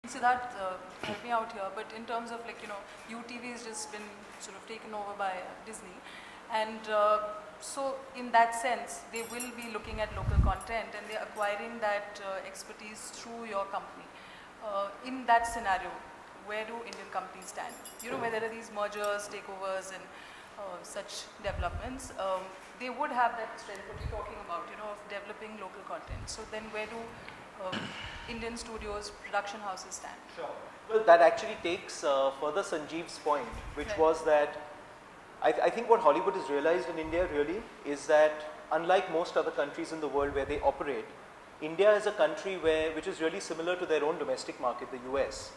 Siddharth, help me out here, but in terms of UTV has just been sort of taken over by Disney, and so in that sense, they will be looking at local content and they're acquiring that expertise through your company. In that scenario, where do Indian companies stand? Where there are these mergers, takeovers and such developments, they would have that strength what you're talking about, of developing local content. So then where do Indian studios, production houses stand? Sure. Well, that actually takes further Sanjeev's point, which was that I think what Hollywood has realized in India really is that unlike most other countries in the world where they operate, India is a country which is really similar to their own domestic market, the US,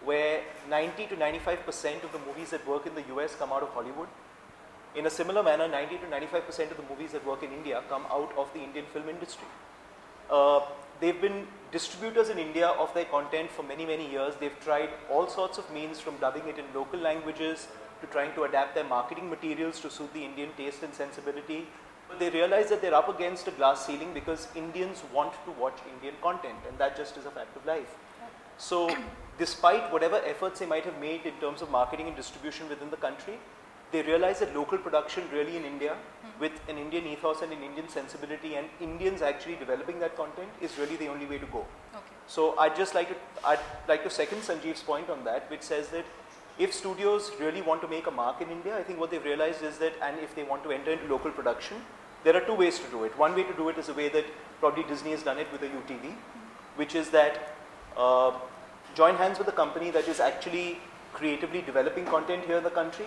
where 90 to 95% of the movies that work in the US come out of Hollywood. In a similar manner, 90 to 95% of the movies that work in India come out of the Indian film industry. They've been distributors in India of their content for many, many years. They've tried all sorts of means, from dubbing it in local languages to trying to adapt their marketing materials to suit the Indian taste and sensibility. But they realize that they're up against a glass ceiling because Indians want to watch Indian content, and that just is a fact of life. So despite whatever efforts they might have made in terms of marketing and distribution within the country, they realize that local production really in India with an Indian ethos and an Indian sensibility and Indians actually developing that content is really the only way to go. Okay. So I'd like to second Sanjeev's point on that, which says that if studios really want to make a mark in India, I think what they've realized is that, and if they want to enter into local production, there are two ways to do it. One way to do it is the way that probably Disney has done it with the UTV, which is that join hands with a company that is actually creatively developing content here in the country,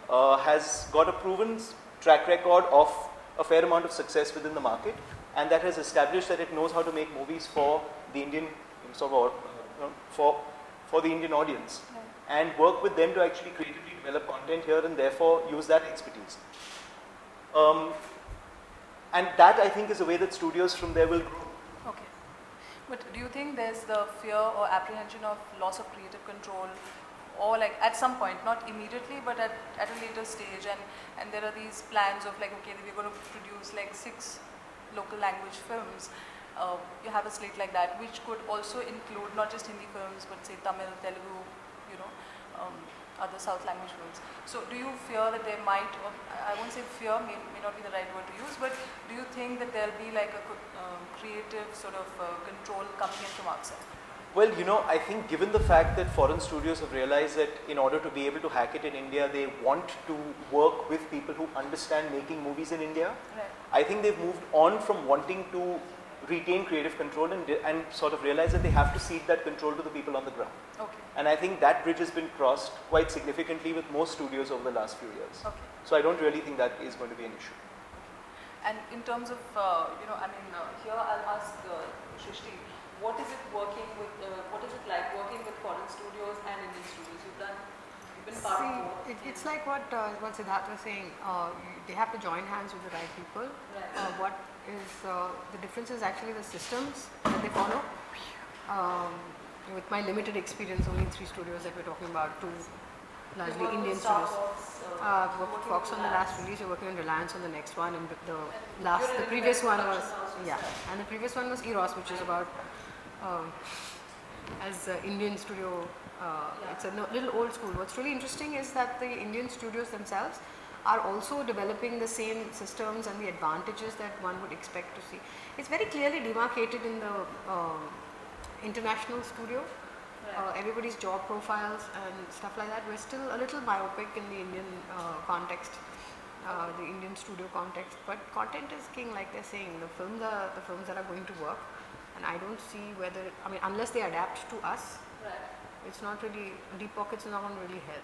has got a proven track record of a fair amount of success within the market, and that has established that it knows how to make movies for the Indian for the Indian audience, and work with them to actually creatively develop content here and therefore use that expertise. And that, I think, is a way that studios from there will grow. Okay. But do you think there's the fear or apprehension of loss of creative control, or like at some point, not immediately, but at a later stage, and there are these plans of like, okay, we're going to produce like 6 local language films. You have a slate like that, which could also include not just Hindi films, but say Tamil, Telugu, other South language films. So do you fear that there might, or I won't say fear, may not be the right word to use, but do you think that there'll be like a creative sort of control coming in from outside? Well, I think given the fact that foreign studios have realized that in order to be able to hack it in India, they want to work with people who understand making movies in India. Right. I think they've moved on from wanting to retain creative control and sort of realize that they have to cede that control to the people on the ground. Okay. And I think that bridge has been crossed quite significantly with most studios over the last few years. Okay. So I don't really think that is going to be an issue. And in terms of, here I'll ask Shrishti, what is it like working with foreign studios and Indian studios? You've been part of both. It's like what Siddharth was saying. They have to join hands with the right people. Right. What is the difference is actually the systems that they follow. With my limited experience, only 3 studios that we're talking about, 2 largely Indian studios. Fox on the last release, you're working on Reliance on the next one, and the previous one was and the previous one was Eros, which is about as Indian studio. It's a little old school. What's really interesting is that the Indian studios themselves are also developing the same systems and the advantages that one would expect to see. It's very clearly demarcated in the international studio. Everybody's job profiles and stuff like that. We're still a little myopic in the Indian context, the Indian studio context. But content is king, like they're saying. The films that are going to work, and I don't see whether, unless they adapt to us, it's not really, deep pockets are not going to really help.